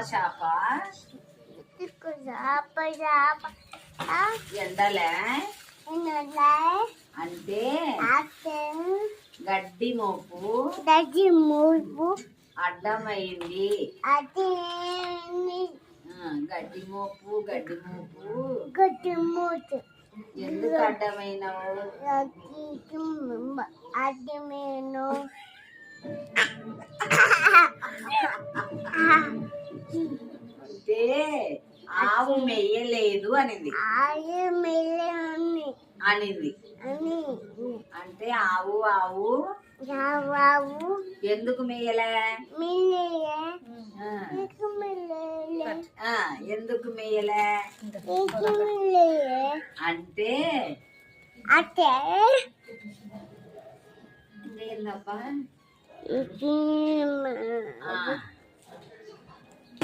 చేప చేప చేప ఎండలే అంటే గడ్డి మోపు దజ్జి మూపు అడ్డమైంది. అది గడ్డి మోపు గడ్డి మూపు ఎందుకు అడ్డమైనవు? అది నేను అంటే ఆవు మెయ్యలేదు అనింది. అది మెల్లని అనింది అని అంటే ఆవు ఆవు బాబు ఎందుకు మెయ్యలే? మిల్లే ఎందుకు మెయ్యలే అంటే అతే ఇంకేందబ్బా? ఇది